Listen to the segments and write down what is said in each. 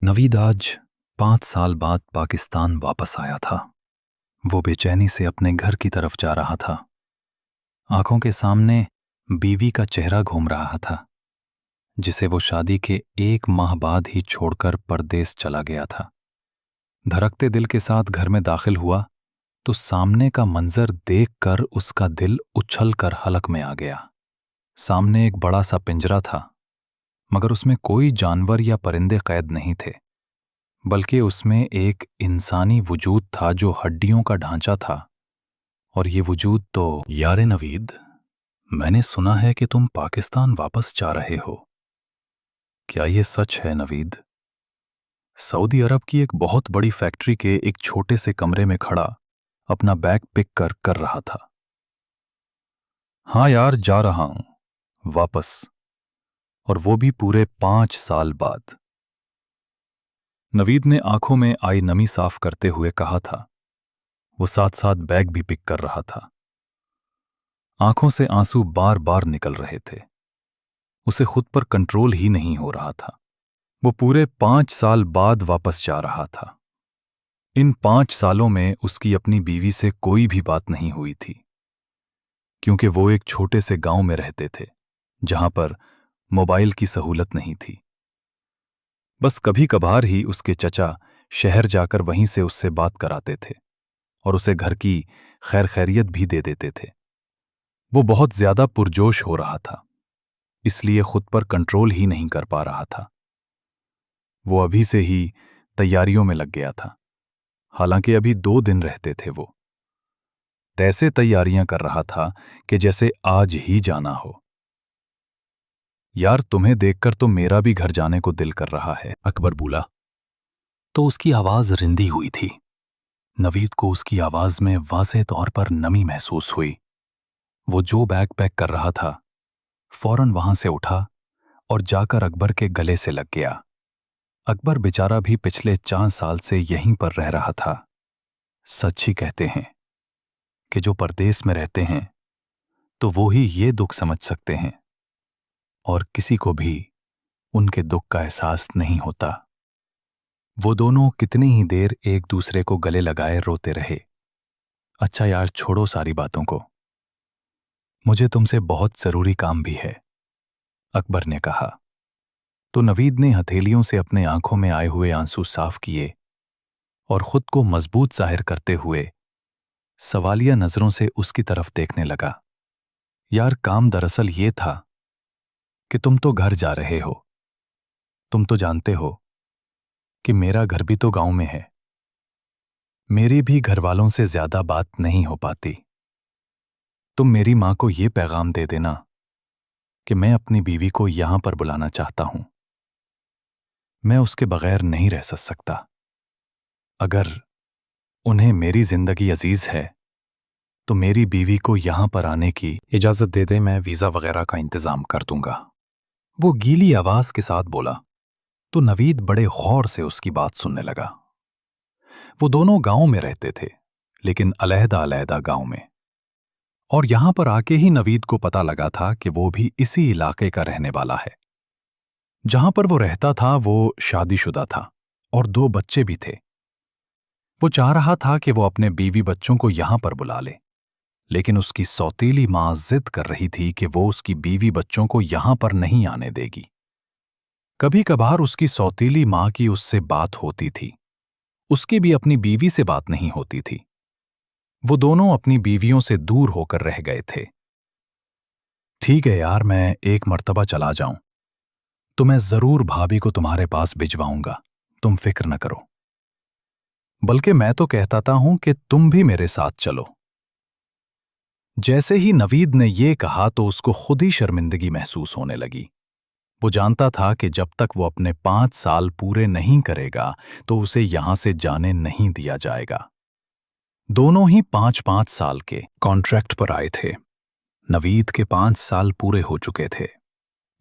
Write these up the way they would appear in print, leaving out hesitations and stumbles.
नवीद आज 5 साल बाद पाकिस्तान वापस आया था। वो बेचैनी से अपने घर की तरफ जा रहा था। आंखों के सामने बीवी का चेहरा घूम रहा था, जिसे वो शादी के 1 माह बाद ही छोड़कर परदेस चला गया था। धड़कते दिल के साथ घर में दाखिल हुआ तो सामने का मंजर देखकर उसका दिल उछल कर हलक में आ गया। सामने एक बड़ा सा पिंजरा था, मगर उसमें कोई जानवर या परिंदे कैद नहीं थे, बल्कि उसमें एक इंसानी वजूद था जो हड्डियों का ढांचा था। और ये वजूद तो यारे नवीद, मैंने सुना है कि तुम पाकिस्तान वापस जा रहे हो। क्या ये सच है नवीद? सऊदी अरब की एक बहुत बड़ी फैक्ट्री के एक छोटे से कमरे में खड़ा अपना बैग पिक कर रहा था। हाँ यार, जा रहा हूं वापस, और वो भी पूरे 5 साल बाद। नवीद ने आंखों में आई नमी साफ करते हुए कहा था। वो साथ साथ बैग भी पिक कर रहा था। आंखों से आंसू बार बार निकल रहे थे। उसे खुद पर कंट्रोल ही नहीं हो रहा था। वो पूरे 5 साल बाद वापस जा रहा था। इन 5 सालों में उसकी अपनी बीवी से कोई भी बात नहीं हुई थी, क्योंकि वो एक छोटे से गांव में रहते थे जहां पर मोबाइल की सहूलत नहीं थी। बस कभी कभार ही उसके चचा शहर जाकर वहीं से उससे बात कराते थे और उसे घर की खैर खैरियत भी दे देते थे। वो बहुत ज्यादा पुरजोश हो रहा था, इसलिए खुद पर कंट्रोल ही नहीं कर पा रहा था। वो अभी से ही तैयारियों में लग गया था। हालांकि अभी 2 दिन रहते थे। वो तैसे तैयारियां कर रहा था कि जैसे आज ही जाना हो। यार, तुम्हें देखकर तो मेरा भी घर जाने को दिल कर रहा है, अकबर बोला। तो उसकी आवाज रिंदी हुई थी। नवीद को उसकी आवाज में वाज़ेह तौर पर नमी महसूस हुई। वो जो बैग पैक कर रहा था, फौरन वहां से उठा और जाकर अकबर के गले से लग गया। अकबर बेचारा भी पिछले 4 साल से यहीं पर रह रहा था। सच ही कहते हैं कि जो परदेस में रहते हैं तो वो ही ये दुख समझ सकते हैं, और किसी को भी उनके दुख का एहसास नहीं होता। वो दोनों कितनी ही देर एक दूसरे को गले लगाए रोते रहे। अच्छा यार, छोड़ो सारी बातों को, मुझे तुमसे बहुत जरूरी काम भी है, अकबर ने कहा। तो नवीद ने हथेलियों से अपने आंखों में आए हुए आंसू साफ किए और खुद को मजबूत जाहिर करते हुए सवालिया नजरों से उसकी तरफ देखने लगा। यार, काम दरअसल ये था कि तुम तो घर जा रहे हो। तुम तो जानते हो कि मेरा घर भी तो गांव में है। मेरी भी घर वालों से ज्यादा बात नहीं हो पाती। तुम मेरी मां को ये पैगाम दे देना कि मैं अपनी बीवी को यहां पर बुलाना चाहता हूं। मैं उसके बगैर नहीं रह सकता। अगर उन्हें मेरी जिंदगी अजीज है तो मेरी बीवी को यहां पर आने की इजाजत दे दे, मैं वीजा वगैरह का इंतजाम कर दूंगा। वो गीली आवाज के साथ बोला। तो नवीद बड़े गौर से उसकी बात सुनने लगा। वो दोनों गांव में रहते थे, लेकिन अलहदा अलहदा गांव में। और यहां पर आके ही नवीद को पता लगा था कि वो भी इसी इलाके का रहने वाला है। जहां पर वो रहता था वो शादीशुदा था और 2 बच्चे भी थे। वो चाह रहा था कि वो अपने बीवी बच्चों को यहां पर बुला ले, लेकिन उसकी सौतीली मां जिद कर रही थी कि वो उसकी बीवी बच्चों को यहां पर नहीं आने देगी। कभी कभार उसकी सौतीली मां की उससे बात होती थी, उसकी भी अपनी बीवी से बात नहीं होती थी। वो दोनों अपनी बीवियों से दूर होकर रह गए थे। ठीक है यार, मैं एक मर्तबा चला जाऊं तो मैं जरूर भाभी को तुम्हारे पास भिजवाऊंगा, तुम फिक्र न करो। बल्कि मैं तो कहता हूं कि तुम भी मेरे साथ चलो। जैसे ही नवीद ने ये कहा तो उसको खुद ही शर्मिंदगी महसूस होने लगी। वो जानता था कि जब तक वो अपने 5 साल पूरे नहीं करेगा तो उसे यहां से जाने नहीं दिया जाएगा। दोनों ही 5-5 साल के कॉन्ट्रैक्ट पर आए थे। नवीद के 5 साल पूरे हो चुके थे,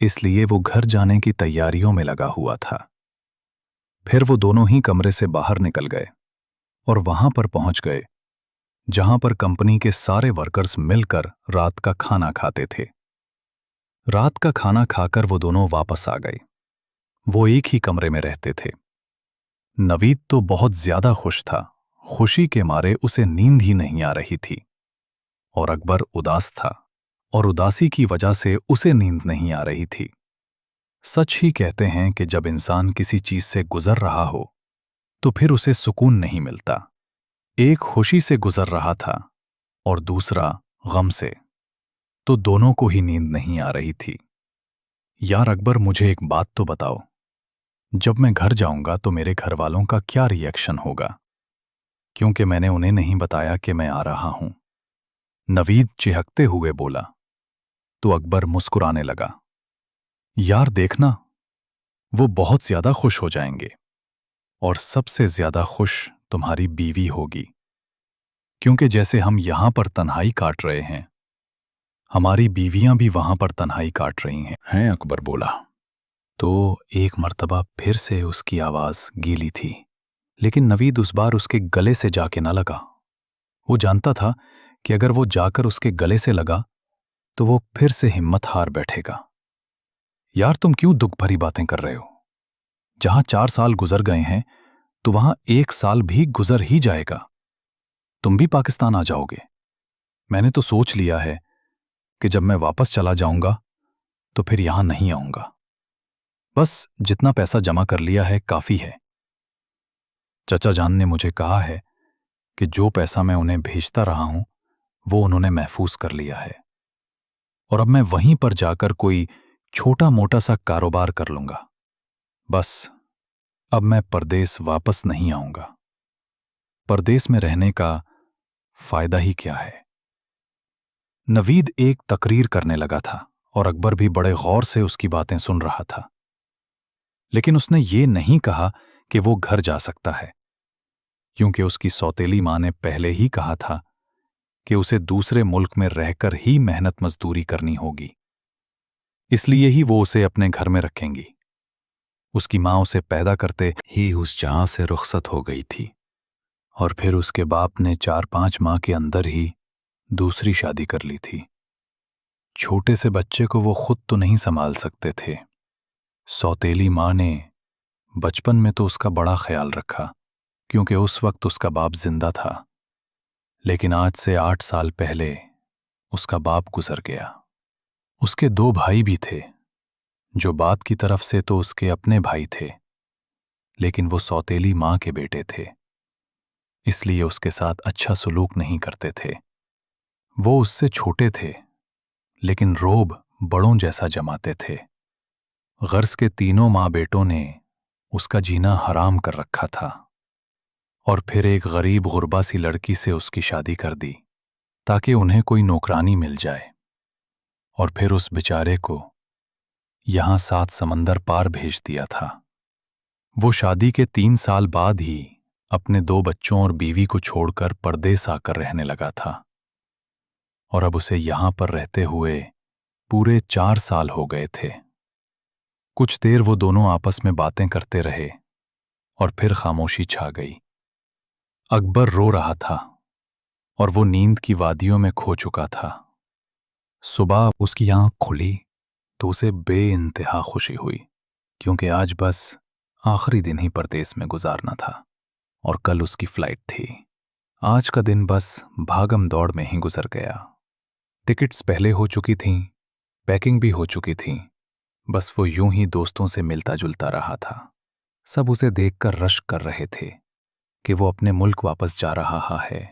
इसलिए वो घर जाने की तैयारियों में लगा हुआ था। फिर वो दोनों ही कमरे से बाहर निकल गए और वहां पर पहुंच गए जहां पर कंपनी के सारे वर्कर्स मिलकर रात का खाना खाते थे। रात का खाना खाकर वो दोनों वापस आ गए। वो एक ही कमरे में रहते थे। नवीद तो बहुत ज्यादा खुश था। खुशी के मारे उसे नींद ही नहीं आ रही थी। और अकबर उदास था और उदासी की वजह से उसे नींद नहीं आ रही थी। सच ही कहते हैं कि जब इंसान किसी चीज से गुजर रहा हो तो फिर उसे सुकून नहीं मिलता। एक खुशी से गुजर रहा था और दूसरा गम से, तो दोनों को ही नींद नहीं आ रही थी। यार अकबर, मुझे एक बात तो बताओ, जब मैं घर जाऊंगा तो मेरे घर वालों का क्या रिएक्शन होगा? क्योंकि मैंने उन्हें नहीं बताया कि मैं आ रहा हूं। नवीद चिहकते हुए बोला। तो अकबर मुस्कुराने लगा। यार देखना, वो बहुत ज्यादा खुश हो जाएंगे और सबसे ज्यादा खुश तुम्हारी बीवी होगी, क्योंकि जैसे हम यहां पर तन्हाई काट रहे हैं, हमारी बीवियां भी वहां पर तन्हाई काट रही हैं। अकबर बोला। तो एक मर्तबा फिर से उसकी आवाज गीली थी, लेकिन नवीद उस बार उसके गले से जाके न लगा। वो जानता था कि अगर वो जाकर उसके गले से लगा तो वो फिर से हिम्मत हार बैठेगा। यार तुम क्यों दुख भरी बातें कर रहे हो? जहां 4 साल गुजर गए हैं तो वहां 1 साल भी गुजर ही जाएगा। तुम भी पाकिस्तान आ जाओगे। मैंने तो सोच लिया है कि जब मैं वापस चला जाऊंगा तो फिर यहां नहीं आऊंगा। बस जितना पैसा जमा कर लिया है काफी है। चचा जान ने मुझे कहा है कि जो पैसा मैं उन्हें भेजता रहा हूं वो उन्होंने महफूज कर लिया है, और अब मैं वहीं पर जाकर कोई छोटा मोटा सा कारोबार कर लूंगा। बस अब मैं परदेस वापस नहीं आऊंगा। परदेस में रहने का फायदा ही क्या है? नवीद एक तकरीर करने लगा था और अकबर भी बड़े गौर से उसकी बातें सुन रहा था। लेकिन उसने ये नहीं कहा कि वो घर जा सकता है, क्योंकि उसकी सौतेली मां ने पहले ही कहा था कि उसे दूसरे मुल्क में रहकर ही मेहनत मजदूरी करनी होगी। इसलिए ही वो उसे अपने घर में रखेंगी। उसकी मां उसे पैदा करते ही उस जहां से रुखसत हो गई थी, और फिर उसके बाप ने 4-5 माह के अंदर ही दूसरी शादी कर ली थी। छोटे से बच्चे को वो खुद तो नहीं संभाल सकते थे। सौतेली मां ने बचपन में तो उसका बड़ा ख्याल रखा, क्योंकि उस वक्त उसका बाप जिंदा था। लेकिन आज से 8 साल पहले उसका बाप गुजर गया। उसके 2 भाई भी थे, जो बात की तरफ से तो उसके अपने भाई थे, लेकिन वो सौतेली मां के बेटे थे, इसलिए उसके साथ अच्छा सलूक नहीं करते थे। वो उससे छोटे थे, लेकिन रोब बड़ों जैसा जमाते थे। गर्ज के तीनों माँ बेटों ने उसका जीना हराम कर रखा था, और फिर एक गरीब गुरबा सी लड़की से उसकी शादी कर दी ताकि उन्हें कोई नौकरानी मिल जाए, और फिर उस बेचारे को यहां 7 समंदर पार भेज दिया था। वो शादी के 3 साल बाद ही अपने 2 बच्चों और बीवी को छोड़कर परदेस आकर रहने लगा था, और अब उसे यहां पर रहते हुए पूरे 4 साल हो गए थे। कुछ देर वो दोनों आपस में बातें करते रहे और फिर खामोशी छा गई। अकबर रो रहा था और वो नींद की वादियों में खो चुका था। सुबह उसकी आंख खुली तो उसे बेइंतहा खुशी हुई, क्योंकि आज बस आखिरी दिन ही परदेस में गुजारना था और कल उसकी फ्लाइट थी। आज का दिन बस भागम दौड़ में ही गुजर गया। टिकट्स पहले हो चुकी थीं, पैकिंग भी हो चुकी थी। बस वो यूं ही दोस्तों से मिलता जुलता रहा था। सब उसे देखकर रश्क कर रहे थे कि वो अपने मुल्क वापस जा रहा है।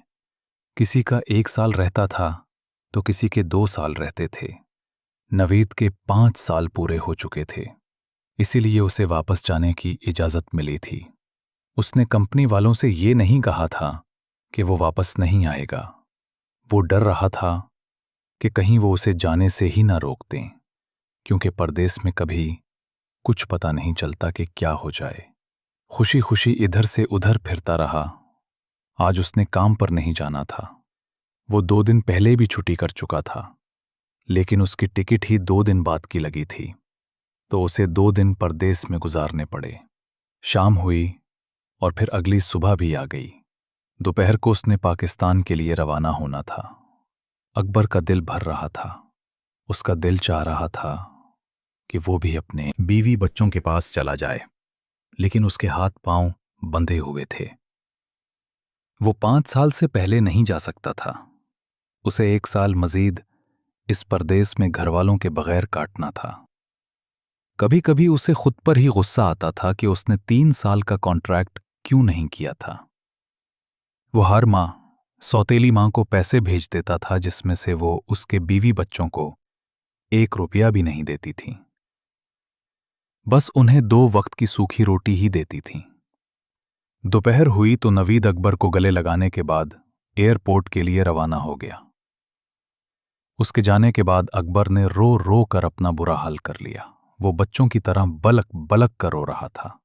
किसी का 1 साल रहता था तो किसी के 2 साल रहते थे। नवीद के 5 साल पूरे हो चुके थे, इसीलिए उसे वापस जाने की इजाज़त मिली थी। उसने कंपनी वालों से ये नहीं कहा था कि वो वापस नहीं आएगा। वो डर रहा था कि कहीं वो उसे जाने से ही ना रोक दें, क्योंकि परदेस में कभी कुछ पता नहीं चलता कि क्या हो जाए। खुशी खुशी इधर से उधर फिरता रहा। आज उसने काम पर नहीं जाना था। वो 2 दिन पहले भी छुट्टी कर चुका था, लेकिन उसकी टिकट ही 2 दिन बाद की लगी थी, तो उसे 2 दिन परदेस में गुजारने पड़े। शाम हुई और फिर अगली सुबह भी आ गई। दोपहर को उसने पाकिस्तान के लिए रवाना होना था। अकबर का दिल भर रहा था। उसका दिल चाह रहा था कि वो भी अपने बीवी बच्चों के पास चला जाए, लेकिन उसके हाथ पांव बंधे हुए थे। वो 5 साल से पहले नहीं जा सकता था। उसे 1 साल मजीद इस परदेस में घरवालों के बगैर काटना था। कभी कभी उसे खुद पर ही गुस्सा आता था कि उसने 3 साल का कॉन्ट्रैक्ट क्यों नहीं किया था। वो हर माह सौतेली मां को पैसे भेज देता था, जिसमें से वो उसके बीवी बच्चों को 1 रुपया भी नहीं देती थी। बस उन्हें 2 वक्त की सूखी रोटी ही देती थी। दोपहर हुई तो नवीद अकबर को गले लगाने के बाद एयरपोर्ट के लिए रवाना हो गया। उसके जाने के बाद अकबर ने रो रो कर अपना बुरा हाल कर लिया। वो बच्चों की तरह बलक बलक कर रो रहा था।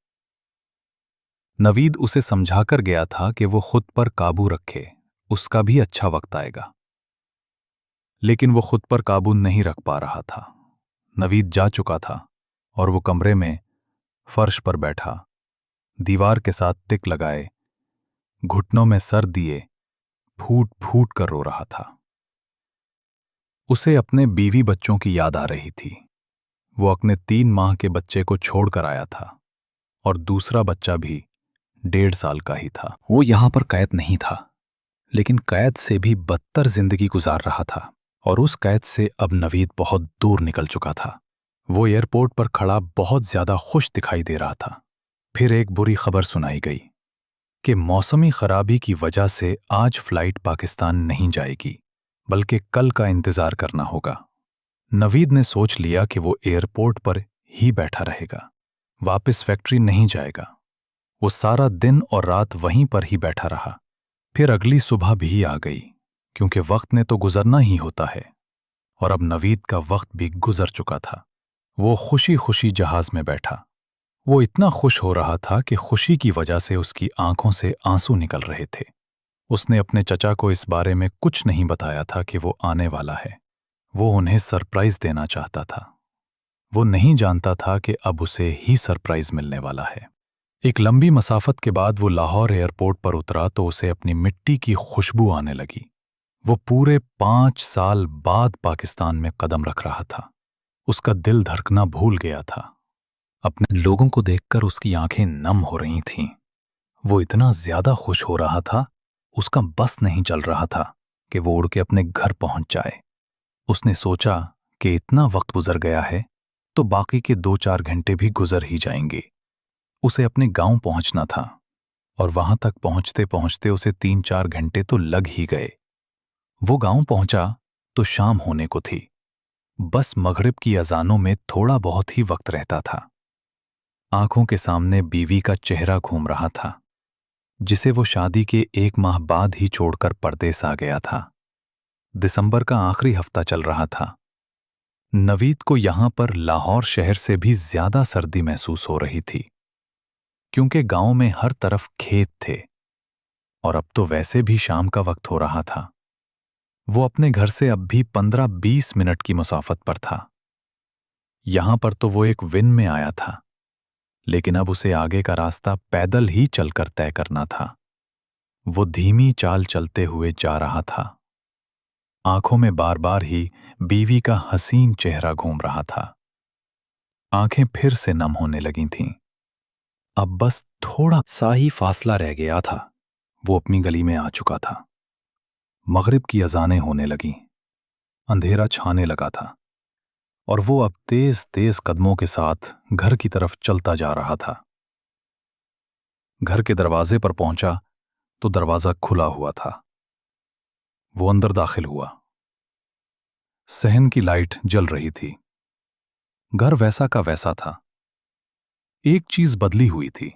नवीद उसे समझाकर गया था कि वो खुद पर काबू रखे, उसका भी अच्छा वक्त आएगा। लेकिन वो खुद पर काबू नहीं रख पा रहा था। नवीद जा चुका था और वो कमरे में फर्श पर बैठा, दीवार के साथ टिक लगाए, घुटनों में सर दिए, फूट फूट कर रो रहा था। उसे अपने बीवी बच्चों की याद आ रही थी। वो अपने 3 माह के बच्चे को छोड़कर आया था और दूसरा बच्चा भी 1.5 साल का ही था। वो यहां पर कैद नहीं था, लेकिन कैद से भी बदतर जिंदगी गुजार रहा था, और उस कैद से अब नवीद बहुत दूर निकल चुका था। वो एयरपोर्ट पर खड़ा बहुत ज्यादा खुश दिखाई दे रहा था। फिर एक बुरी खबर सुनाई गई कि मौसमी खराबी की वजह से आज फ्लाइट पाकिस्तान नहीं जाएगी, बल्कि कल का इंतजार करना होगा। नवीद ने सोच लिया कि वो एयरपोर्ट पर ही बैठा रहेगा, वापस फैक्ट्री नहीं जाएगा। वो सारा दिन और रात वहीं पर ही बैठा रहा। फिर अगली सुबह भी आ गई, क्योंकि वक्त ने तो गुजरना ही होता है, और अब नवीद का वक्त भी गुजर चुका था। वो खुशी खुशी जहाज में बैठा। वो इतना खुश हो रहा था कि खुशी की वजह से उसकी आंखों से आंसू निकल रहे थे। उसने अपने चचा को इस बारे में कुछ नहीं बताया था कि वो आने वाला है। वो उन्हें सरप्राइज देना चाहता था। वो नहीं जानता था कि अब उसे ही सरप्राइज मिलने वाला है। एक लंबी मसाफत के बाद वो लाहौर एयरपोर्ट पर उतरा तो उसे अपनी मिट्टी की खुशबू आने लगी। वो पूरे 5 साल बाद पाकिस्तान में कदम रख रहा था। उसका दिल धड़कना भूल गया था। अपने लोगों को देखकर उसकी आंखें नम हो रही थीं। वो इतना ज्यादा खुश हो रहा था, उसका बस नहीं चल रहा था कि वो उड़ के अपने घर पहुंच जाए। उसने सोचा कि इतना वक्त गुजर गया है तो बाकी के 2-4 घंटे भी गुजर ही जाएंगे। उसे अपने गांव पहुंचना था, और वहां तक पहुंचते पहुंचते उसे 3-4 घंटे तो लग ही गए। वो गांव पहुंचा तो शाम होने को थी। बस मगरिब की अजानों में थोड़ा बहुत ही वक्त रहता था। आंखों के सामने बीवी का चेहरा घूम रहा था, जिसे वो शादी के 1 माह बाद ही छोड़कर परदेस आ गया था। दिसंबर का आखिरी हफ्ता चल रहा था। नवीद को यहां पर लाहौर शहर से भी ज्यादा सर्दी महसूस हो रही थी, क्योंकि गांव में हर तरफ खेत थे, और अब तो वैसे भी शाम का वक्त हो रहा था। वो अपने घर से अब भी 15-20 मिनट की मुसाफत पर था। यहां पर तो वो एक विन में आया था, लेकिन अब उसे आगे का रास्ता पैदल ही चलकर तय करना था। वो धीमी चाल चलते हुए जा रहा था। आंखों में बार बार ही बीवी का हसीन चेहरा घूम रहा था। आंखें फिर से नम होने लगी थीं। अब बस थोड़ा सा ही फासला रह गया था। वो अपनी गली में आ चुका था। मगरिब की अजानें होने लगीं। अंधेरा छाने लगा था, और वो अब तेज तेज कदमों के साथ घर की तरफ चलता जा रहा था। घर के दरवाजे पर पहुंचा तो दरवाजा खुला हुआ था। वो अंदर दाखिल हुआ। सहन की लाइट जल रही थी। घर वैसा का वैसा था। एक चीज बदली हुई थी।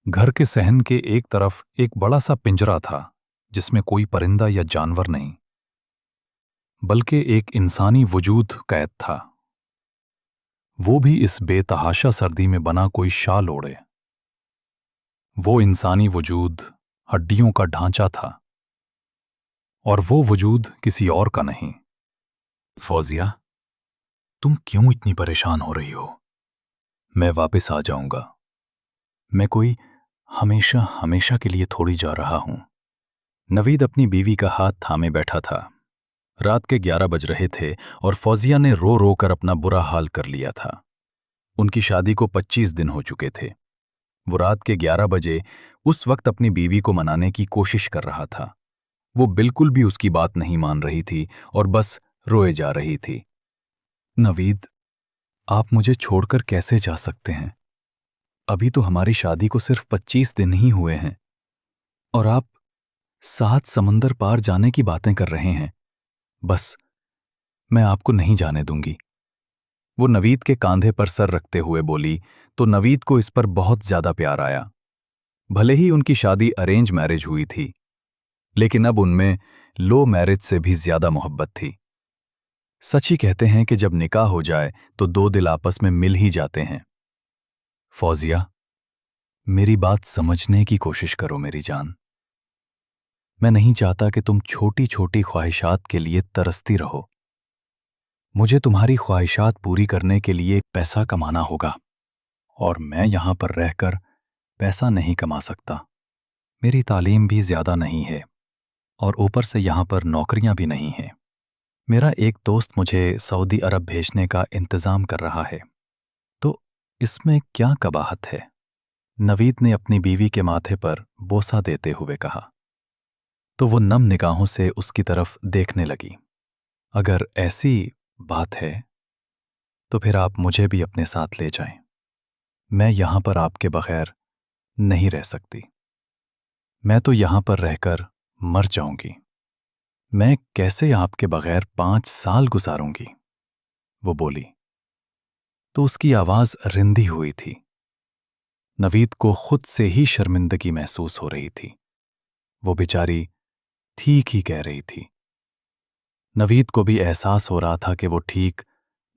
घर के सहन के एक तरफ एक बड़ा सा पिंजरा था, जिसमें कोई परिंदा या जानवर नहीं, बल्कि एक इंसानी वजूद कैद था। वो भी इस बेतहाशा सर्दी में बना कोई शाल ओढ़े। वो इंसानी वजूद हड्डियों का ढांचा था, और वो वजूद किसी और का नहीं। फौजिया, तुम क्यों इतनी परेशान हो रही हो? मैं वापस आ जाऊंगा। मैं कोई हमेशा हमेशा के लिए थोड़ी जा रहा हूं। नवीद अपनी बीवी का हाथ थामे बैठा था। रात के 11 बज रहे थे और फौजिया ने रो रो कर अपना बुरा हाल कर लिया था। उनकी शादी को 25 दिन हो चुके थे। वो रात के 11 बजे उस वक्त अपनी बीवी को मनाने की कोशिश कर रहा था। वो बिल्कुल भी उसकी बात नहीं मान रही थी और बस रोए जा रही थी। नवीद, आप मुझे छोड़कर कैसे जा सकते हैं? अभी तो हमारी शादी को सिर्फ 25 दिन ही हुए हैं और आप 7 समंदर पार जाने की बातें कर रहे हैं। बस, मैं आपको नहीं जाने दूंगी। वो नवीद के कांधे पर सर रखते हुए बोली तो नवीद को इस पर बहुत ज्यादा प्यार आया। भले ही उनकी शादी अरेंज मैरिज हुई थी, लेकिन अब उनमें लो मैरिज से भी ज्यादा मोहब्बत थी। सच ही कहते हैं कि जब निकाह हो जाए तो दो दिल आपस में मिल ही जाते हैं। फौजिया, मेरी बात समझने की कोशिश करो मेरी जान। मैं नहीं चाहता कि तुम छोटी छोटी ख्वाहिशात के लिए तरसती रहो। मुझे तुम्हारी ख्वाहिशात पूरी करने के लिए पैसा कमाना होगा और मैं यहां पर रहकर पैसा नहीं कमा सकता। मेरी तालीम भी ज्यादा नहीं है और ऊपर से यहां पर नौकरियां भी नहीं हैं। मेरा एक दोस्त मुझे सऊदी अरब भेजने का इंतजाम कर रहा है, तो इसमें क्या कबाहत है? नवीद ने अपनी बीवी के माथे पर बोसा देते हुए कहा। तो वो नम निगाहों से उसकी तरफ देखने लगी। अगर ऐसी बात है तो फिर आप मुझे भी अपने साथ ले जाएं। मैं यहां पर आपके बगैर नहीं रह सकती। मैं तो यहां पर रहकर मर जाऊंगी। मैं कैसे आपके बगैर 5 साल गुजारूंगी? वो बोली तो उसकी आवाज रिंधी हुई थी। नवीद को खुद से ही शर्मिंदगी महसूस हो रही थी। वो बेचारी ठीक ही कह रही थी। नवीद को भी एहसास हो रहा था कि वो ठीक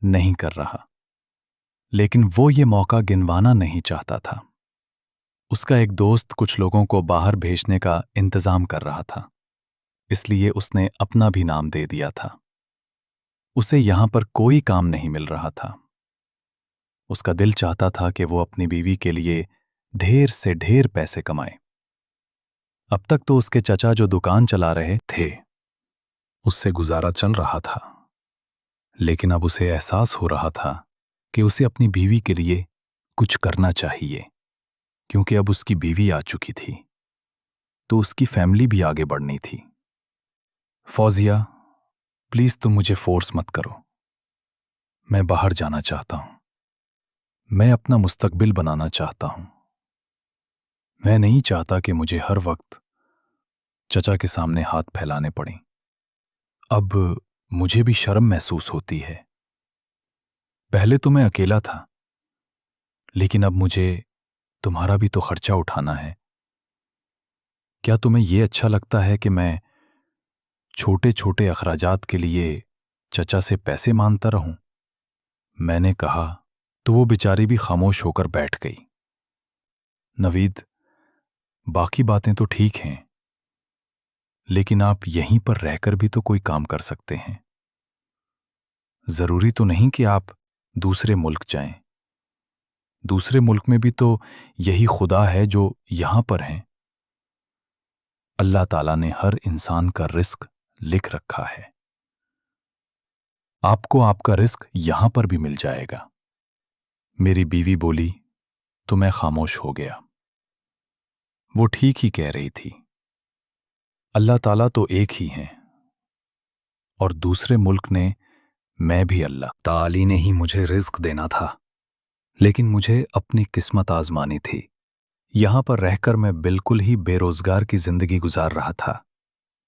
नहीं कर रहा, लेकिन वो ये मौका गिनवाना नहीं चाहता था। उसका एक दोस्त कुछ लोगों को बाहर भेजने का इंतजाम कर रहा था, इसलिए उसने अपना भी नाम दे दिया था। उसे यहां पर कोई काम नहीं मिल रहा था। उसका दिल चाहता था कि वो अपनी बीवी के लिए ढेर से ढेर पैसे कमाए। अब तक तो उसके चचा जो दुकान चला रहे थे, उससे गुजारा चल रहा था, लेकिन अब उसे एहसास हो रहा था कि उसे अपनी बीवी के लिए कुछ करना चाहिए, क्योंकि अब उसकी बीवी आ चुकी थी, तो उसकी फैमिली भी आगे बढ़नी थी। फौजिया, प्लीज तुम मुझे फोर्स मत करो। मैं बाहर जाना चाहता हूं। मैं अपना मुस्तकबिल बनाना चाहता हूं। मैं नहीं चाहता कि मुझे हर वक्त चचा के सामने हाथ फैलाने पड़ें। अब मुझे भी शर्म महसूस होती है। पहले तो मैं अकेला था, लेकिन अब मुझे तुम्हारा भी तो खर्चा उठाना है। क्या तुम्हें यह अच्छा लगता है कि मैं छोटे छोटे अखराजात के लिए चचा से पैसे मांगता रहूं? मैंने कहा तो वो बेचारी भी खामोश होकर बैठ गई। नवीद, बाकी बातें तो ठीक हैं, लेकिन आप यहीं पर रहकर भी तो कोई काम कर सकते हैं। जरूरी तो नहीं कि आप दूसरे मुल्क जाएं। दूसरे मुल्क में भी तो यही खुदा है जो यहां पर हैं। अल्लाह ताला ने हर इंसान का रिस्क लिख रखा है। आपको आपका रिस्क यहां पर भी मिल जाएगा। मेरी बीवी बोली तो मैं खामोश हो गया। वो ठीक ही कह रही थी। अल्लाह ताला तो एक ही हैं और दूसरे मुल्क ने मैं भी अल्लाह ताली ने ही मुझे रिस्क देना था, लेकिन मुझे अपनी किस्मत आजमानी थी। यहां पर रहकर मैं बिल्कुल ही बेरोजगार की जिंदगी गुजार रहा था।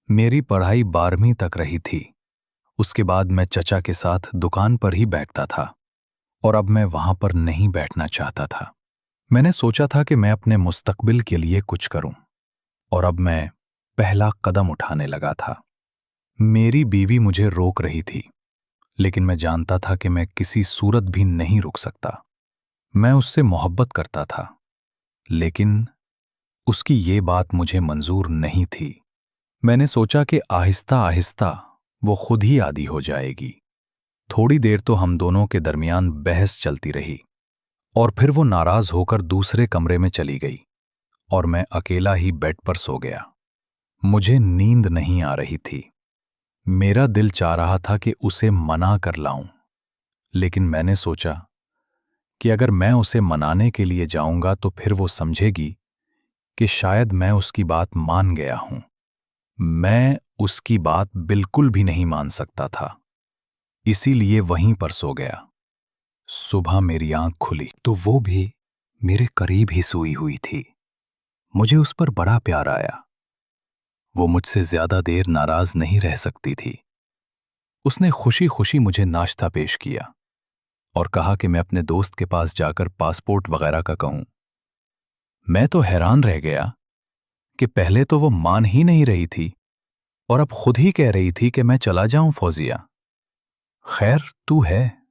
मेरी पढ़ाई 12वीं तक रही थी। उसके बाद मैं चचा के साथ दुकान पर ही बैठता था और अब मैं वहां पर नहीं बैठना चाहता था। मैंने सोचा था कि मैं अपने मुस्तकबिल के लिए कुछ करूं और अब मैं पहला कदम उठाने लगा था। मेरी बीवी मुझे रोक रही थी, लेकिन मैं जानता था कि मैं किसी सूरत भी नहीं रुक सकता। मैं उससे मोहब्बत करता था, लेकिन उसकी ये बात मुझे मंजूर नहीं थी। मैंने सोचा कि आहिस्ता आहिस्ता वो खुद ही आदी हो जाएगी। थोड़ी देर तो हम दोनों के दरमियान बहस चलती रही और फिर वो नाराज होकर दूसरे कमरे में चली गई और मैं अकेला ही बेड पर सो गया। मुझे नींद नहीं आ रही थी। मेरा दिल चाह रहा था कि उसे मना कर लाऊं, लेकिन मैंने सोचा कि अगर मैं उसे मनाने के लिए जाऊंगा तो फिर वो समझेगी कि शायद मैं उसकी बात मान गया हूं। मैं उसकी बात बिल्कुल भी नहीं मान सकता था, इसीलिए वहीं पर सो गया। सुबह मेरी आंख खुली तो वो भी मेरे करीब ही सोई हुई थी। मुझे उस पर बड़ा प्यार आया। वो मुझसे ज्यादा देर नाराज नहीं रह सकती थी। उसने खुशी खुशी मुझे नाश्ता पेश किया और कहा कि मैं अपने दोस्त के पास जाकर पासपोर्ट वगैरह का कहूं। मैं तो हैरान रह गया कि पहले तो वो मान ही नहीं रही थी और अब खुद ही कह रही थी कि मैं चला जाऊं फौजिया। खैर, तू है।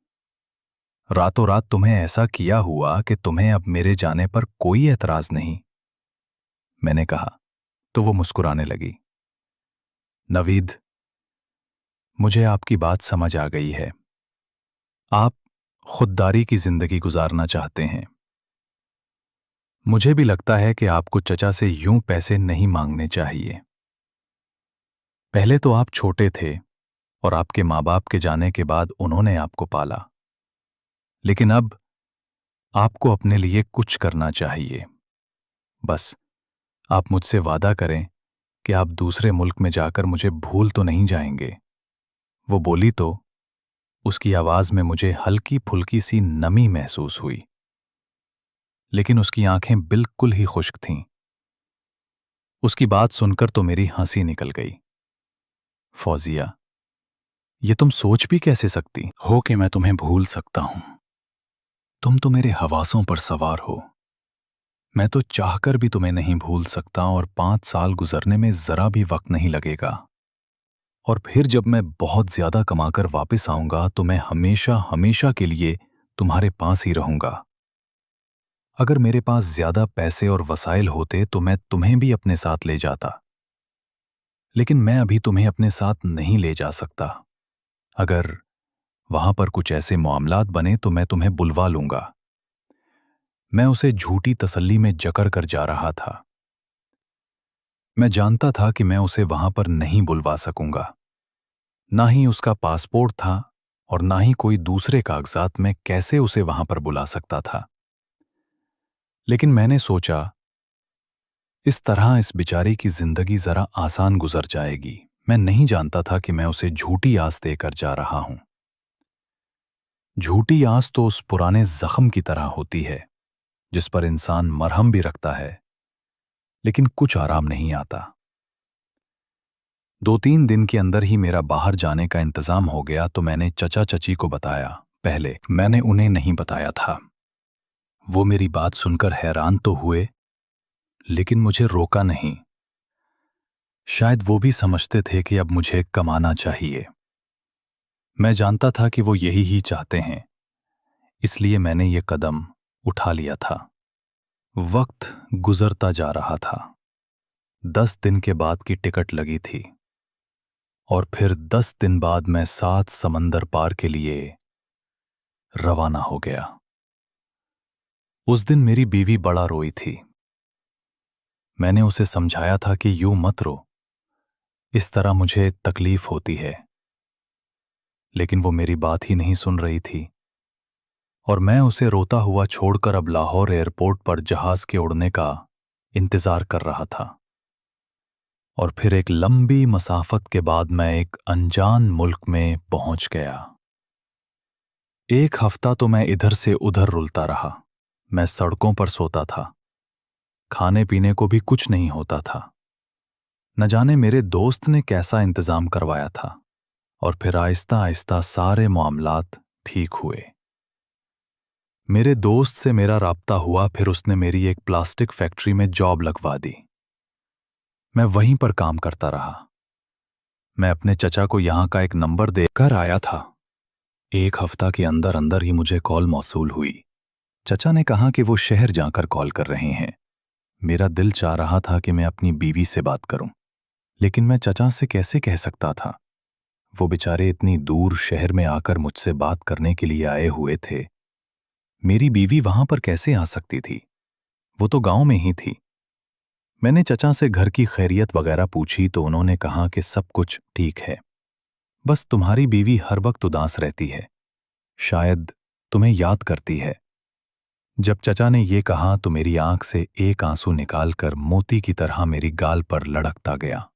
रातों रात तुम्हें ऐसा किया हुआ कि तुम्हें अब मेरे जाने पर कोई एतराज नहीं, मैंने कहा। तो वो मुस्कुराने लगी। नवीद, मुझे आपकी बात समझ आ गई है। आप खुददारी की जिंदगी गुजारना चाहते हैं। मुझे भी लगता है कि आपको चचा से यूं पैसे नहीं मांगने चाहिए। पहले तो आप छोटे थे और आपके माँ बाप के जाने के बाद उन्होंने आपको पाला, लेकिन अब आपको अपने लिए कुछ करना चाहिए। बस आप मुझसे वादा करें कि आप दूसरे मुल्क में जाकर मुझे भूल तो नहीं जाएंगे। वो बोली तो उसकी आवाज में मुझे हल्की फुल्की सी नमी महसूस हुई, लेकिन उसकी आंखें बिल्कुल ही खुश्क थीं। उसकी बात सुनकर तो मेरी हंसी निकल गई। फौजिया, ये तुम सोच भी कैसे सकती हो कि मैं तुम्हें भूल सकता हूं? तुम तो मेरे हवासों पर सवार हो। मैं तो चाहकर भी तुम्हें नहीं भूल सकता और 5 साल गुजरने में जरा भी वक्त नहीं लगेगा। और फिर जब मैं बहुत ज्यादा कमाकर वापस आऊंगा तो मैं हमेशा हमेशा के लिए तुम्हारे पास ही रहूंगा। अगर मेरे पास ज्यादा पैसे और वसाइल होते तो मैं तुम्हें भी अपने साथ ले जाता, लेकिन मैं अभी तुम्हें अपने साथ नहीं ले जा सकता। अगर वहां पर कुछ ऐसे मामलात बने तो मैं तुम्हें बुलवा लूंगा। मैं उसे झूठी तसल्ली में जकड़ कर जा रहा था। मैं जानता था कि मैं उसे वहां पर नहीं बुलवा सकूंगा। ना ही उसका पासपोर्ट था और ना ही कोई दूसरे कागजात में कैसे उसे वहां पर बुला सकता था। लेकिन मैंने सोचा, इस तरह इस बेचारी की जिंदगी जरा आसान गुजर जाएगी। मैं नहीं जानता था कि मैं उसे झूठी आस देकर जा रहा हूं। झूठी आस तो उस पुराने जख्म की तरह होती है जिस पर इंसान मरहम भी रखता है, लेकिन कुछ आराम नहीं आता। 2-3 दिन के अंदर ही मेरा बाहर जाने का इंतजाम हो गया तो मैंने चचा चची को बताया। पहले मैंने उन्हें नहीं बताया था। वो मेरी बात सुनकर हैरान तो हुए, लेकिन मुझे रोका नहीं। शायद वो भी समझते थे कि अब मुझे कमाना चाहिए। मैं जानता था कि वो यही ही चाहते हैं, इसलिए मैंने ये कदम उठा लिया था। वक्त गुजरता जा रहा था। 10 दिन के बाद की टिकट लगी थी और फिर 10 दिन बाद मैं 7 समंदर पार के लिए रवाना हो गया। उस दिन मेरी बीवी बड़ा रोई थी। मैंने उसे समझाया था कि यूं मत रो, इस तरह मुझे तकलीफ होती है, लेकिन वो मेरी बात ही नहीं सुन रही थी और मैं उसे रोता हुआ छोड़कर अब लाहौर एयरपोर्ट पर जहाज के उड़ने का इंतजार कर रहा था। और फिर एक लंबी मसाफत के बाद मैं एक अनजान मुल्क में पहुंच गया। 1 हफ्ता तो मैं इधर से उधर रुलता रहा। मैं सड़कों पर सोता था। खाने पीने को भी कुछ नहीं होता था। न जाने मेरे दोस्त ने कैसा इंतजाम करवाया था। और फिर आहिस्ता आहिस्ता सारे मामलात ठीक हुए। मेरे दोस्त से मेरा राब्ता हुआ, फिर उसने मेरी एक प्लास्टिक फैक्ट्री में जॉब लगवा दी। मैं वहीं पर काम करता रहा। मैं अपने चचा को यहां का एक नंबर देकर आया था। 1 हफ्ता के अंदर अंदर ही मुझे कॉल मौसूल हुई। चचा ने कहा कि वो शहर जाकर कॉल कर रहे हैं। मेरा दिल चाह रहा था कि मैं अपनी बीवी से बात करूं, लेकिन मैं चचा से कैसे कह सकता था? वो बेचारे इतनी दूर शहर में आकर मुझसे बात करने के लिए आए हुए थे। मेरी बीवी वहां पर कैसे आ सकती थी? वो तो गांव में ही थी। मैंने चचा से घर की खैरियत वगैरह पूछी तो उन्होंने कहा कि सब कुछ ठीक है, बस तुम्हारी बीवी हर वक्त उदास रहती है, शायद तुम्हें याद करती है। जब चचा ने ये कहा तो मेरी आंख से एक आंसू निकालकर मोती की तरह मेरी गाल पर लड़कता गया।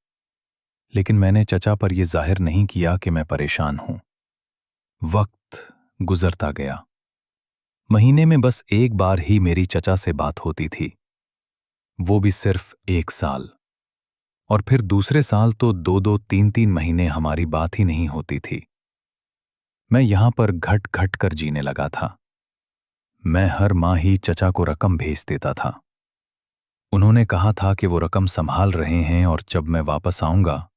लेकिन मैंने चचा पर यह जाहिर नहीं किया कि मैं परेशान हूं। वक्त गुजरता गया। महीने में बस एक बार ही मेरी चचा से बात होती थी, वो भी सिर्फ 1 साल। और फिर दूसरे साल तो 2-2, 3-3 महीने हमारी बात ही नहीं होती थी। मैं यहां पर घट घट कर जीने लगा था। मैं हर माह ही चचा को रकम भेज देता था। उन्होंने कहा था कि वो रकम संभाल रहे हैं और जब मैं वापस आऊंगा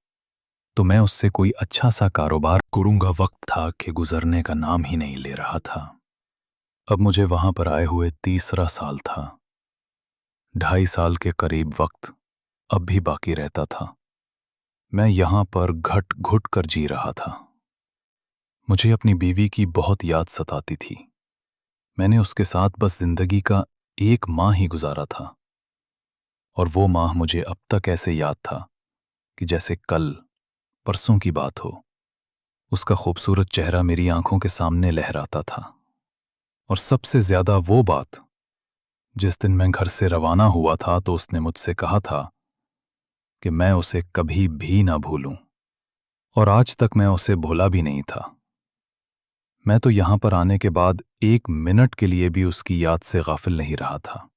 तो मैं उससे कोई अच्छा सा कारोबार करूंगा। वक्त था कि गुजरने का नाम ही नहीं ले रहा था। अब मुझे वहां पर आए हुए तीसरा साल था। 2.5 साल के करीब वक्त अब भी बाकी रहता था। मैं यहां पर घट घुट कर जी रहा था। मुझे अपनी बीवी की बहुत याद सताती थी। मैंने उसके साथ बस जिंदगी का 1 माह ही गुजारा था, और वो माह मुझे अब तक ऐसे याद था कि जैसे कल परसों की बात हो। उसका खूबसूरत चेहरा मेरी आंखों के सामने लहराता था। और सबसे ज्यादा वो बात, जिस दिन मैं घर से रवाना हुआ था तो उसने मुझसे कहा था कि मैं उसे कभी भी ना भूलूं, और आज तक मैं उसे भूला भी नहीं था। मैं तो यहां पर आने के बाद 1 मिनट के लिए भी उसकी याद से गाफिल नहीं रहा था,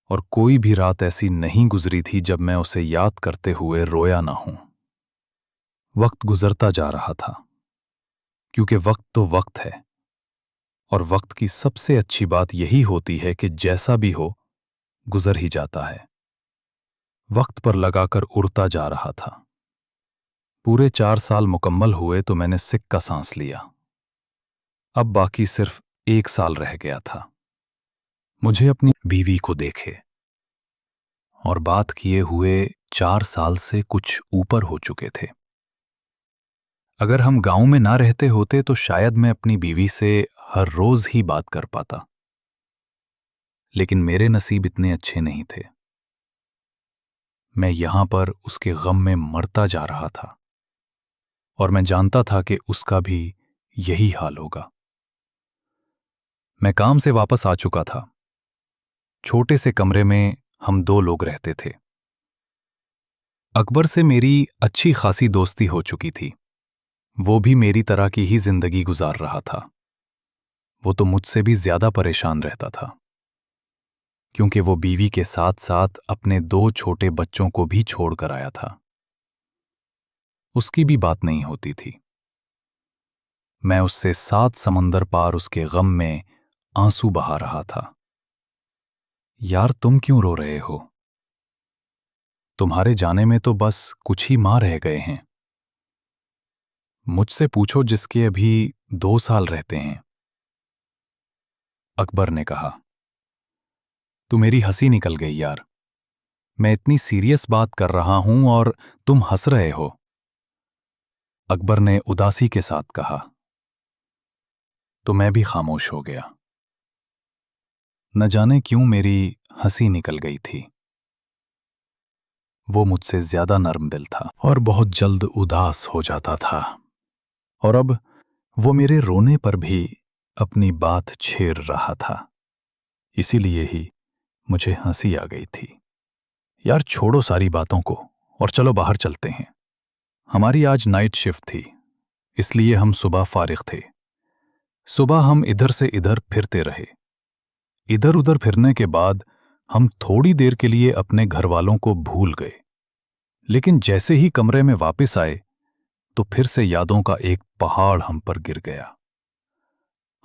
और कोई भी रात ऐसी नहीं गुजरी थी जब मैं उसे याद करते हुए रोया ना हूं। वक्त गुजरता जा रहा था, क्योंकि वक्त तो वक्त है, और वक्त की सबसे अच्छी बात यही होती है कि जैसा भी हो गुजर ही जाता है। वक्त पर लगाकर उड़ता जा रहा था। पूरे 4 साल मुकम्मल हुए तो मैंने सिक्का सांस लिया। अब बाकी सिर्फ 1 साल रह गया था। मुझे अपनी बीवी को देखे और बात किए हुए 4 साल से कुछ ऊपर हो चुके थे। अगर हम गांव में ना रहते होते तो शायद मैं अपनी बीवी से हर रोज ही बात कर पाता। लेकिन मेरे नसीब इतने अच्छे नहीं थे। मैं यहां पर उसके गम में मरता जा रहा था, और मैं जानता था कि उसका भी यही हाल होगा। मैं काम से वापस आ चुका था। छोटे से कमरे में हम 2 लोग रहते थे। अकबर से मेरी अच्छी खासी दोस्ती हो चुकी थी। वो भी मेरी तरह की ही जिंदगी गुजार रहा था। वो तो मुझसे भी ज्यादा परेशान रहता था, क्योंकि वो बीवी के साथ साथ अपने 2 छोटे बच्चों को भी छोड़कर आया था। उसकी भी बात नहीं होती थी। मैं उससे 7 समंदर पार उसके गम में आंसू बहा रहा था। यार, तुम क्यों रो रहे हो? तुम्हारे जाने में तो बस कुछ ही माह रह गए हैं। मुझसे पूछो जिसके अभी 2 साल रहते हैं। अकबर ने कहा। तू मेरी हंसी निकल गई यार। मैं इतनी सीरियस बात कर रहा हूं और तुम हंस रहे हो। अकबर ने उदासी के साथ कहा। तो मैं भी खामोश हो गया। न जाने क्यों मेरी हंसी निकल गई थी। वो मुझसे ज्यादा नर्म दिल था और बहुत जल्द उदास हो जाता था, और अब वो मेरे रोने पर भी अपनी बात छेड़ रहा था। इसीलिए ही मुझे हंसी आ गई थी। यार, छोड़ो सारी बातों को और चलो बाहर चलते हैं। हमारी आज नाइट शिफ्ट थी, इसलिए हम सुबह फारिग थे। सुबह हम इधर से इधर फिरते रहे। इधर उधर फिरने के बाद हम थोड़ी देर के लिए अपने घर वालों को भूल गए। लेकिन जैसे ही कमरे में वापस आए तो फिर से यादों का एक पहाड़ हम पर गिर गया।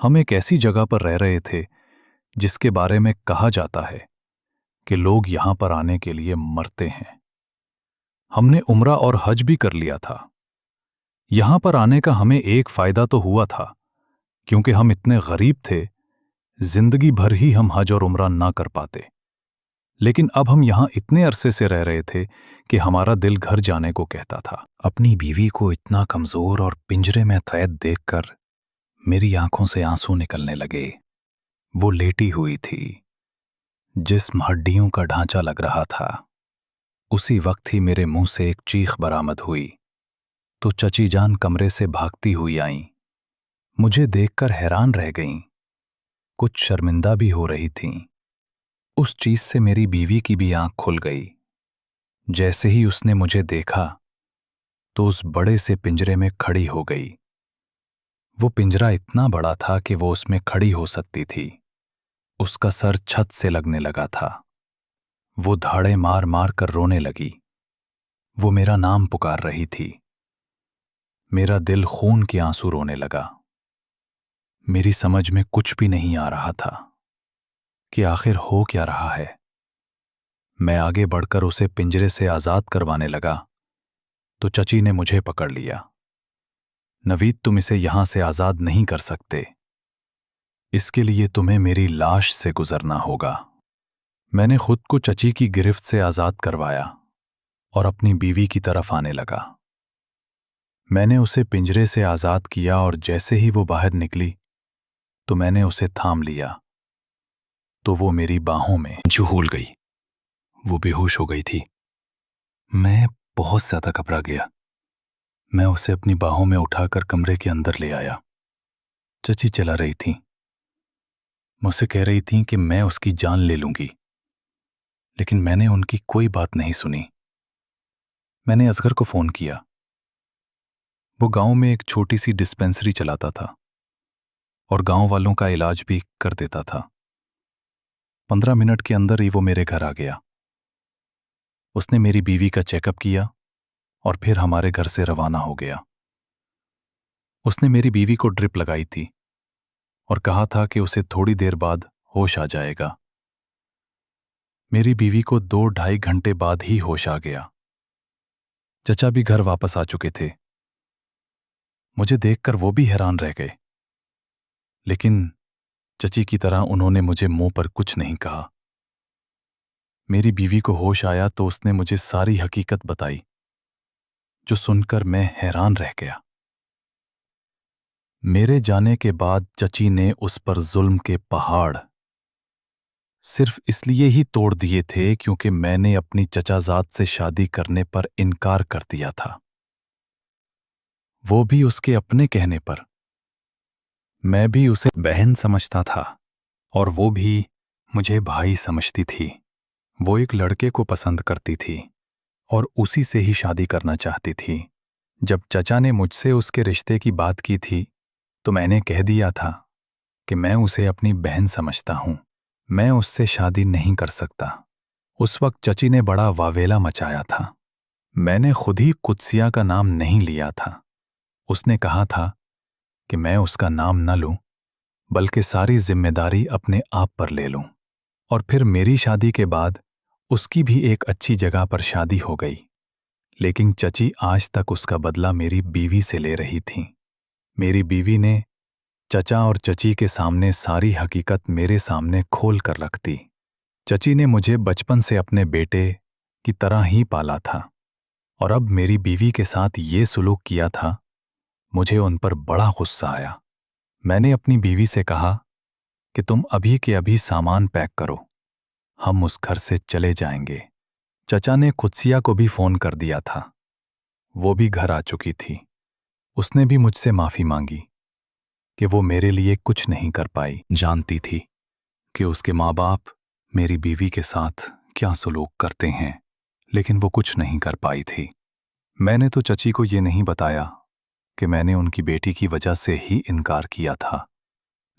हम एक ऐसी जगह पर रह रहे थे जिसके बारे में कहा जाता है कि लोग यहां पर आने के लिए मरते हैं। हमने उम्रा और हज भी कर लिया था। यहां पर आने का हमें एक फायदा तो हुआ था, क्योंकि हम इतने गरीब थे, जिंदगी भर ही हम हज और उम्रा ना कर पाते। लेकिन अब हम यहां इतने अरसे से रह रहे थे कि हमारा दिल घर जाने को कहता था। अपनी बीवी को इतना कमजोर और पिंजरे में कैद देखकर मेरी आंखों से आंसू निकलने लगे। वो लेटी हुई थी। जिस्म हड्डियों का ढांचा लग रहा था। उसी वक्त ही मेरे मुंह से एक चीख बरामद हुई तो चची जान कमरे से भागती हुई आईं। मुझे देखकर हैरान रह गईं। कुछ शर्मिंदा भी हो रही थीं। उस चीज से मेरी बीवी की भी आंख खुल गई। जैसे ही उसने मुझे देखा तो उस बड़े से पिंजरे में खड़ी हो गई। वो पिंजरा इतना बड़ा था कि वो उसमें खड़ी हो सकती थी। उसका सर छत से लगने लगा था। वो धाड़े मार मार कर रोने लगी। वो मेरा नाम पुकार रही थी। मेरा दिल खून के आंसू रोने लगा। मेरी समझ में कुछ भी नहीं आ रहा था कि आखिर हो क्या रहा है। मैं आगे बढ़कर उसे पिंजरे से आजाद करवाने लगा तो चची ने मुझे पकड़ लिया। नवीद, तुम इसे यहां से आजाद नहीं कर सकते। इसके लिए तुम्हें मेरी लाश से गुजरना होगा। मैंने खुद को चची की गिरफ्त से आजाद करवाया और अपनी बीवी की तरफ आने लगा। मैंने उसे पिंजरे से आजाद किया और जैसे ही वो बाहर निकली तो मैंने उसे थाम लिया तो वो मेरी बाहों में झूल गई। वो बेहोश हो गई थी। मैं बहुत ज्यादा घबरा गया। मैं उसे अपनी बाहों में उठाकर कमरे के अंदर ले आया। चची चला रही थी। मुझसे कह रही थी कि मैं उसकी जान ले लूंगी, लेकिन मैंने उनकी कोई बात नहीं सुनी। मैंने असगर को फोन किया। वो गांव में एक छोटी सी डिस्पेंसरी चलाता था और गांव वालों का इलाज भी कर देता था। 15 मिनट के अंदर ही वो मेरे घर आ गया। उसने मेरी बीवी का चेकअप किया और फिर हमारे घर से रवाना हो गया। उसने मेरी बीवी को ड्रिप लगाई थी और कहा था कि उसे थोड़ी देर बाद होश आ जाएगा। मेरी बीवी को 2-2.5 घंटे बाद ही होश आ गया। चचा भी घर वापस आ चुके थे। मुझे देखकर वो भी हैरान रह गए, लेकिन चची की तरह उन्होंने मुझे मुंह पर कुछ नहीं कहा। मेरी बीवी को होश आया तो उसने मुझे सारी हकीकत बताई, जो सुनकर मैं हैरान रह गया। मेरे जाने के बाद चची ने उस पर जुल्म के पहाड़ सिर्फ इसलिए ही तोड़ दिए थे क्योंकि मैंने अपनी चचाजाद से शादी करने पर इनकार कर दिया था, वो भी उसके अपने कहने पर। मैं भी उसे बहन समझता था और वो भी मुझे भाई समझती थी। वो एक लड़के को पसंद करती थी और उसी से ही शादी करना चाहती थी। जब चचा ने मुझसे उसके रिश्ते की बात की थी तो मैंने कह दिया था कि मैं उसे अपनी बहन समझता हूं, मैं उससे शादी नहीं कर सकता। उस वक्त चची ने बड़ा वावेला मचाया था। मैंने खुद ही कुत्सिया का नाम नहीं लिया था। उसने कहा था कि मैं उसका नाम न लूं, बल्कि सारी जिम्मेदारी अपने आप पर ले लूं। और फिर मेरी शादी के बाद उसकी भी एक अच्छी जगह पर शादी हो गई। लेकिन चची आज तक उसका बदला मेरी बीवी से ले रही थी। मेरी बीवी ने चचा और चची के सामने सारी हकीकत मेरे सामने खोल कर रख दी। चची ने मुझे बचपन से अपने बेटे की तरह ही पाला था और अब मेरी बीवी के साथ ये सुलूक किया था। मुझे उन पर बड़ा गुस्सा आया। मैंने अपनी बीवी से कहा कि तुम अभी के अभी सामान पैक करो, हम उस घर से चले जाएंगे। चचा ने कुत्सिया को भी फोन कर दिया था। वो भी घर आ चुकी थी। उसने भी मुझसे माफी मांगी कि वो मेरे लिए कुछ नहीं कर पाई। जानती थी कि उसके माँ बाप मेरी बीवी के साथ क्या सलूक करते हैं, लेकिन वो कुछ नहीं कर पाई थी। मैंने तो चची को ये नहीं बताया कि मैंने उनकी बेटी की वजह से ही इनकार किया था,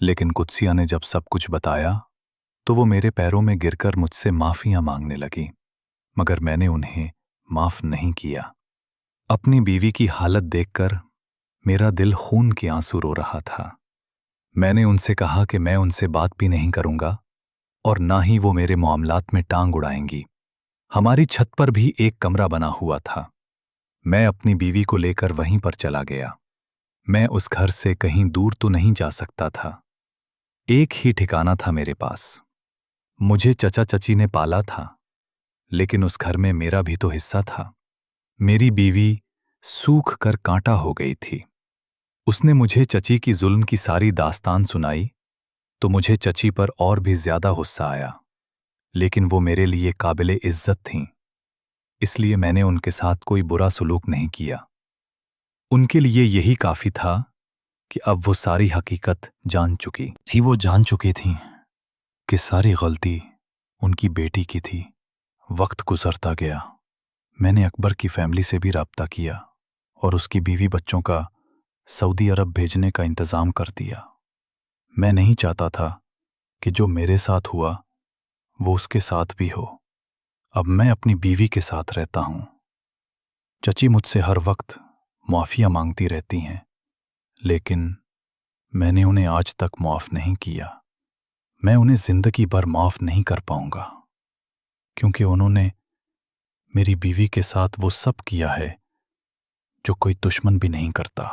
लेकिन कुत्सिया ने जब सब कुछ बताया तो वो मेरे पैरों में गिरकर मुझसे माफियां मांगने लगी, मगर मैंने उन्हें माफ नहीं किया। अपनी बीवी की हालत देखकर मेरा दिल खून के आंसू रो रहा था। मैंने उनसे कहा कि मैं उनसे बात भी नहीं करूंगा और ना ही वो मेरे मामलात में टांग उड़ाएंगी। हमारी छत पर भी एक कमरा बना हुआ था। मैं अपनी बीवी को लेकर वहीं पर चला गया। मैं उस घर से कहीं दूर तो नहीं जा सकता था। एक ही ठिकाना था मेरे पास। मुझे चचा चची ने पाला था, लेकिन उस घर में मेरा भी तो हिस्सा था। मेरी बीवी सूख कर कांटा हो गई थी। उसने मुझे चची की जुल्म की सारी दास्तान सुनाई तो मुझे चची पर और भी ज्यादा गुस्सा आया, लेकिन वो मेरे लिए काबिले इज्जत थीं, इसलिए मैंने उनके साथ कोई बुरा सलूक नहीं किया। उनके लिए यही काफी था कि अब वो सारी हकीकत जान चुकी थी। वो जान चुकी थी कि सारी गलती उनकी बेटी की थी। वक्त गुजरता गया। मैंने अकबर की फैमिली से भी राब्ता किया और उसकी बीवी बच्चों का सऊदी अरब भेजने का इंतज़ाम कर दिया। मैं नहीं चाहता था कि जो मेरे साथ हुआ वो उसके साथ भी हो। अब मैं अपनी बीवी के साथ रहता हूँ। चची मुझसे हर वक्त माफ़िया मांगती रहती हैं, लेकिन मैंने उन्हें आज तक माफ़ नहीं किया। मैं उन्हें ज़िंदगी भर माफ़ नहीं कर पाऊंगा, क्योंकि उन्होंने मेरी बीवी के साथ वो सब किया है जो कोई दुश्मन भी नहीं करता।